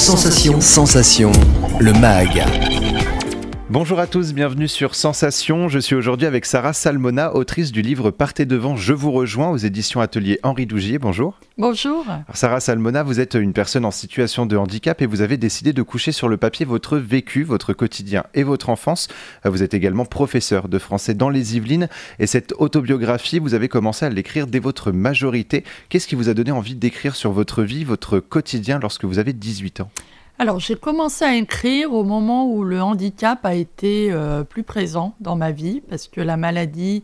Sensation, le MAG. Bonjour à tous, bienvenue sur Sensation. Je suis aujourd'hui avec Sarah Salmona, autrice du livre Partez devant, je vous rejoins aux éditions Atelier Henri Dougier. Bonjour. Bonjour. Alors Sarah Salmona, vous êtes une personne en situation de handicap et vous avez décidé de coucher sur le papier votre vécu, votre quotidien et votre enfance. Vous êtes également professeur de français dans les Yvelines et cette autobiographie, vous avez commencé à l'écrire dès votre majorité. Qu'est-ce qui vous a donné envie d'écrire sur votre vie, votre quotidien lorsque vous avez 18 ans ? Alors, j'ai commencé à écrire au moment où le handicap a été plus présent dans ma vie, parce que la maladie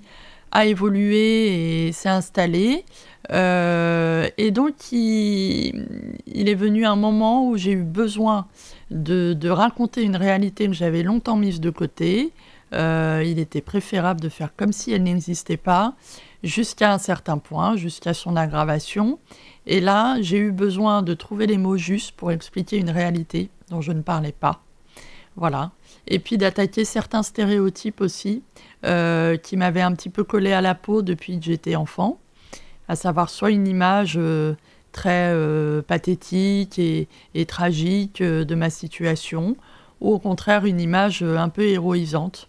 a évolué et s'est installée. Et donc, il est venu un moment où j'ai eu besoin de raconter une réalité que j'avais longtemps mise de côté. Il était préférable de faire comme si elle n'existait pas, jusqu'à un certain point, jusqu'à son aggravation. Et là, j'ai eu besoin de trouver les mots justes pour expliquer une réalité dont je ne parlais pas. Voilà. Et puis d'attaquer certains stéréotypes aussi, qui m'avaient un petit peu collé à la peau depuis que j'étais enfant, à savoir soit une image très pathétique et tragique de ma situation, ou au contraire une image un peu héroïsante,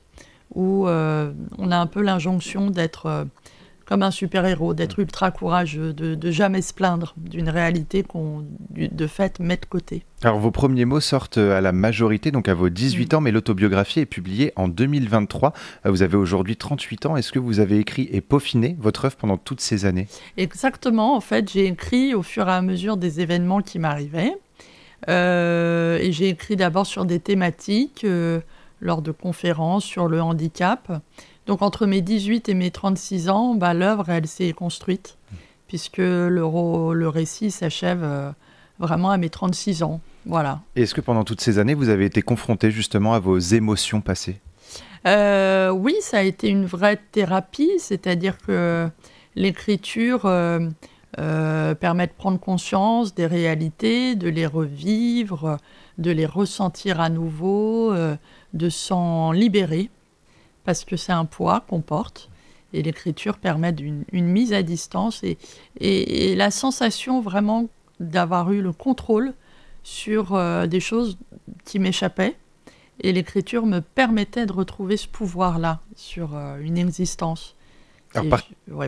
où on a un peu l'injonction d'être comme un super-héros, d'être ultra courageux, de jamais se plaindre d'une réalité qu'on, de fait, met de côté. Alors, vos premiers mots sortent à la majorité, donc à vos 18 ans, mais l'autobiographie est publiée en 2023. Vous avez aujourd'hui 38 ans. Est-ce que vous avez écrit et peaufiné votre œuvre pendant toutes ces années ? Exactement. En fait, j'ai écrit au fur et à mesure des événements qui m'arrivaient. Et j'ai écrit d'abord sur des thématiques, lors de conférences sur le handicap. Donc, entre mes 18 et mes 36 ans, l'œuvre, elle s'est construite, puisque le récit s'achève vraiment à mes 36 ans. Voilà. Et est-ce que pendant toutes ces années, vous avez été confronté justement à vos émotions passées ? Oui, ça a été une vraie thérapie, c'est-à-dire que l'écriture permet de prendre conscience des réalités, de les revivre, de les ressentir à nouveau, de s'en libérer. Parce que c'est un poids qu'on porte, et l'écriture permet une mise à distance et la sensation vraiment d'avoir eu le contrôle sur des choses qui m'échappaient, et l'écriture me permettait de retrouver ce pouvoir-là sur une existence. Alors,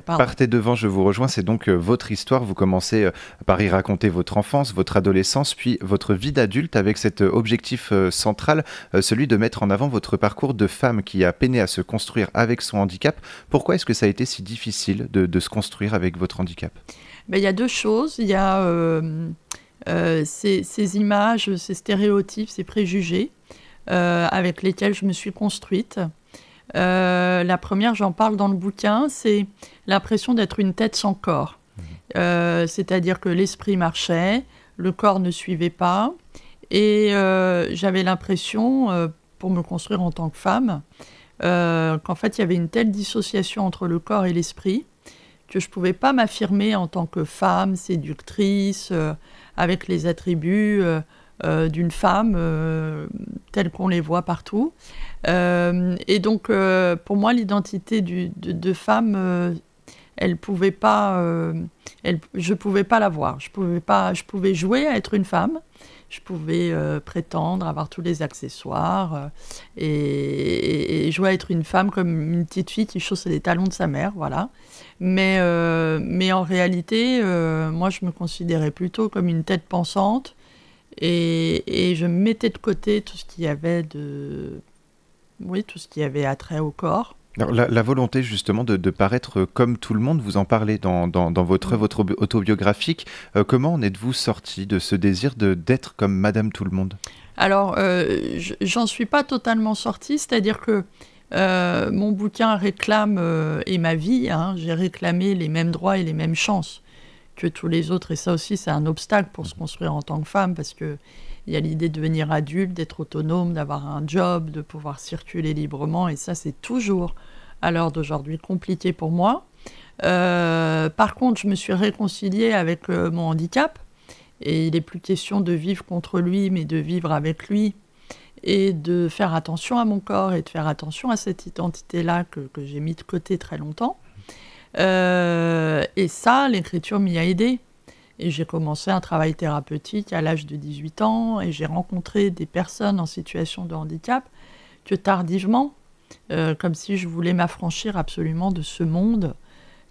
Partez devant, je vous rejoins, c'est donc votre histoire. Vous commencez par y raconter votre enfance, votre adolescence, puis votre vie d'adulte avec cet objectif central, celui de mettre en avant votre parcours de femme qui a peiné à se construire avec son handicap. Pourquoi est-ce que ça a été si difficile de se construire avec votre handicap ? Il y a deux choses. Il y a ces images, ces stéréotypes, ces préjugés avec lesquels je me suis construite. La première, j'en parle dans le bouquin, c'est l'impression d'être une tête sans corps. C'est-à-dire que l'esprit marchait, le corps ne suivait pas, et j'avais l'impression, pour me construire en tant que femme, qu'en fait, il y avait une telle dissociation entre le corps et l'esprit que je ne pouvais pas m'affirmer en tant que femme, séductrice, avec les attributs d'une femme telle qu'on les voit partout. Et donc, pour moi, l'identité de femme, elle pouvait pas, je pouvais pas l'avoir. Je pouvais jouer à être une femme. Je pouvais prétendre avoir tous les accessoires et jouer à être une femme comme une petite fille qui chausse les talons de sa mère, voilà. Mais en réalité, moi, je me considérais plutôt comme une tête pensante. Et je mettais de côté tout ce qui avait tout ce qui avait attrait au corps. Alors, la volonté justement de paraître comme tout le monde, vous en parlez dans votre œuvre autobiographique. Comment en êtes-vous sorti de ce désir d'être comme Madame Tout le Monde ? Alors, j'en suis pas totalement sortie, c'est-à-dire que mon bouquin réclame, et ma vie, j'ai réclamé les mêmes droits et les mêmes chances que tous les autres, et ça aussi c'est un obstacle pour se construire en tant que femme, parce qu'il y a l'idée de devenir adulte, d'être autonome, d'avoir un job, de pouvoir circuler librement, et ça c'est toujours, à l'heure d'aujourd'hui, compliqué pour moi. Par contre, je me suis réconciliée avec mon handicap, et il n'est plus question de vivre contre lui, mais de vivre avec lui, et de faire attention à mon corps, et de faire attention à cette identité-là que j'ai mis de côté très longtemps. Et ça, l'écriture m'y a aidée. Et j'ai commencé un travail thérapeutique à l'âge de 18 ans et j'ai rencontré des personnes en situation de handicap que tardivement, comme si je voulais m'affranchir absolument de ce monde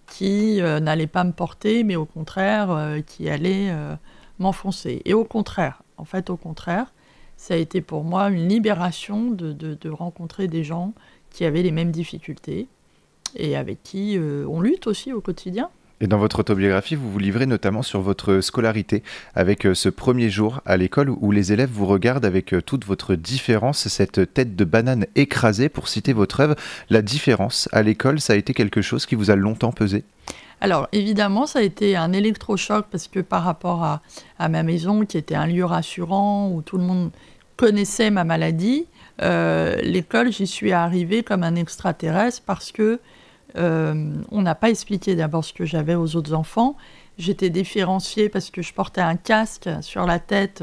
qui n'allait pas me porter, mais au contraire, qui allait m'enfoncer. Et au contraire, ça a été pour moi une libération de rencontrer des gens qui avaient les mêmes difficultés et avec qui on lutte aussi au quotidien. Et dans votre autobiographie, vous vous livrez notamment sur votre scolarité, avec ce premier jour à l'école où les élèves vous regardent avec toute votre différence, cette tête de banane écrasée, pour citer votre œuvre. La différence à l'école, ça a été quelque chose qui vous a longtemps pesé ? Alors évidemment, ça a été un électrochoc parce que par rapport à ma maison, qui était un lieu rassurant, où tout le monde connaissait ma maladie, l'école, j'y suis arrivée comme un extraterrestre parce que on n'a pas expliqué d'abord ce que j'avais aux autres enfants. J'étais différenciée parce que je portais un casque sur la tête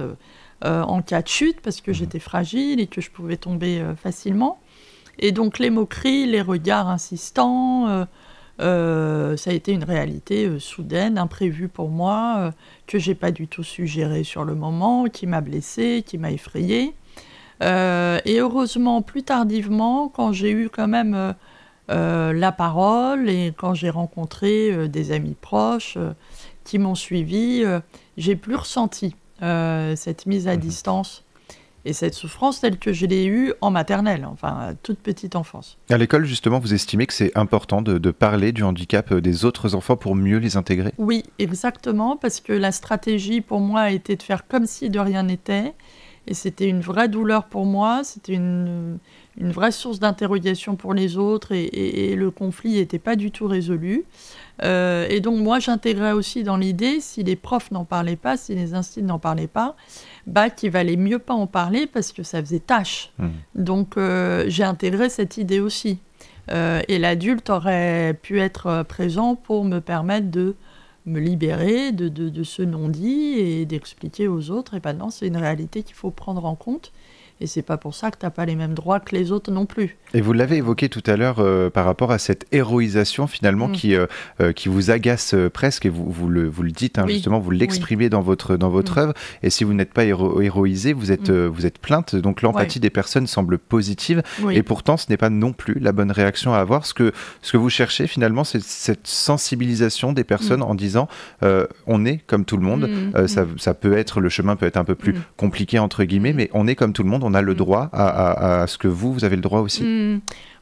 en cas de chute, parce que j'étais fragile et que je pouvais tomber facilement. Et donc les moqueries, les regards insistants, ça a été une réalité soudaine, imprévue pour moi, que j'ai pas du tout su gérer sur le moment, qui m'a blessée, qui m'a effrayée. Et heureusement, plus tardivement, quand j'ai eu quand même la parole et quand j'ai rencontré des amis proches qui m'ont suivi, j'ai plus ressenti cette mise à distance et cette souffrance telle que je l'ai eue en maternelle, enfin à toute petite enfance. À l'école, justement, vous estimez que c'est important de parler du handicap des autres enfants pour mieux les intégrer ? Oui, exactement, parce que la stratégie pour moi a été de faire comme si de rien n'était. Et c'était une vraie douleur pour moi, c'était une vraie source d'interrogation pour les autres et le conflit n'était pas du tout résolu. Et donc moi j'intégrais aussi dans l'idée, si les profs n'en parlaient pas, si les instituts n'en parlaient pas, qu'il valait mieux pas en parler parce que ça faisait tâche. Donc j'ai intégré cette idée aussi. Et l'adulte aurait pu être présent pour me permettre de me libérer de ce non-dit et d'expliquer aux autres, et non, c'est une réalité qu'il faut prendre en compte. Et c'est pas pour ça que t'as pas les mêmes droits que les autres non plus. Et vous l'avez évoqué tout à l'heure par rapport à cette héroïsation finalement qui vous agace presque, et vous le dites, justement, vous l'exprimez dans votre œuvre. Et si vous n'êtes pas héroïsé, vous êtes plainte. Donc l'empathie des personnes semble positive. Et pourtant, ce n'est pas non plus la bonne réaction à avoir. Ce que vous cherchez finalement, c'est cette sensibilisation des personnes en disant on est comme tout le monde. Ça peut être, le chemin peut être un peu plus compliqué entre guillemets, mais on est comme tout le monde. On a le droit à ce que vous avez le droit aussi.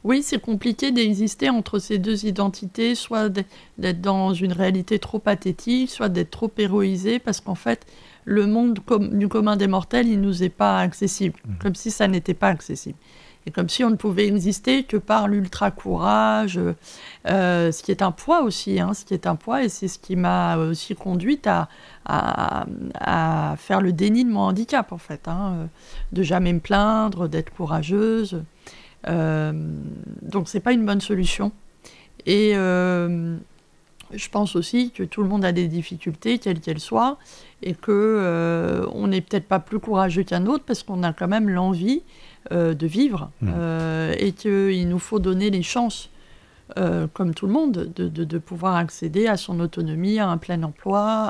Oui, c'est compliqué d'exister entre ces deux identités, soit d'être dans une réalité trop pathétique, soit d'être trop héroïsé, parce qu'en fait, le monde du commun des mortels, il ne nous est pas accessible, comme si ça n'était pas accessible. Et comme si on ne pouvait exister que par l'ultra-courage, ce qui est un poids aussi, et c'est ce qui m'a aussi conduite à faire le déni de mon handicap, en fait, de jamais me plaindre, d'être courageuse. Donc c'est pas une bonne solution. Et je pense aussi que tout le monde a des difficultés, quelles qu'elles soient, et qu'on n'est peut-être pas plus courageux qu'un autre parce qu'on a quand même l'envie de vivre et qu'il nous faut donner les chances, comme tout le monde, de pouvoir accéder à son autonomie, à un plein emploi,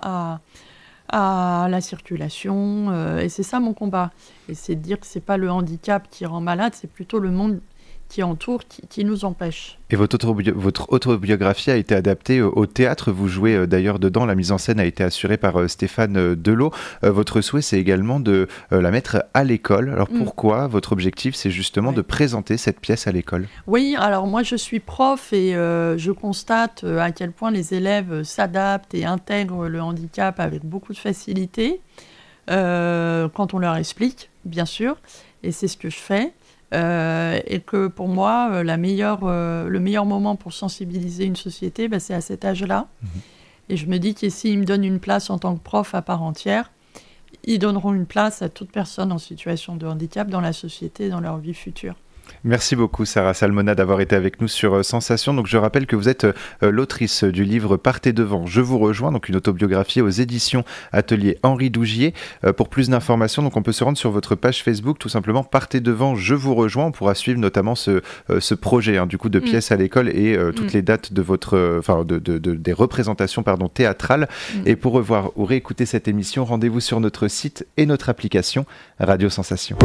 à la circulation. Et c'est ça mon combat. Et c'est de dire que c'est pas le handicap qui rend malade, c'est plutôt le monde qui entoure, qui nous empêche. Et votre autobiographie a été adaptée au théâtre. Vous jouez d'ailleurs dedans. La mise en scène a été assurée par Stéphane Delot. Votre souhait, c'est également de la mettre à l'école. Alors pourquoi votre objectif, c'est justement de présenter cette pièce à l'école ? Oui, alors moi je suis prof et je constate à quel point les élèves s'adaptent et intègrent le handicap avec beaucoup de facilité quand on leur explique, bien sûr. Et c'est ce que je fais. Et que pour moi, le meilleur moment pour sensibiliser une société, c'est à cet âge-là. Et je me dis que s'ils me donnent une place en tant que prof à part entière, ils donneront une place à toute personne en situation de handicap dans la société, dans leur vie future. Merci beaucoup Sarah Salmona d'avoir été avec nous sur Sensation. Donc je rappelle que vous êtes l'autrice du livre Partez devant, je vous rejoins, donc une autobiographie aux éditions Atelier Henri Dougier. Pour plus d'informations, donc on peut se rendre sur votre page Facebook, tout simplement Partez devant, je vous rejoins. On pourra suivre notamment ce projet du coup de pièces à l'école et toutes les dates de votre, des représentations théâtrales. Et pour revoir ou réécouter cette émission, rendez-vous sur notre site et notre application Radio Sensation.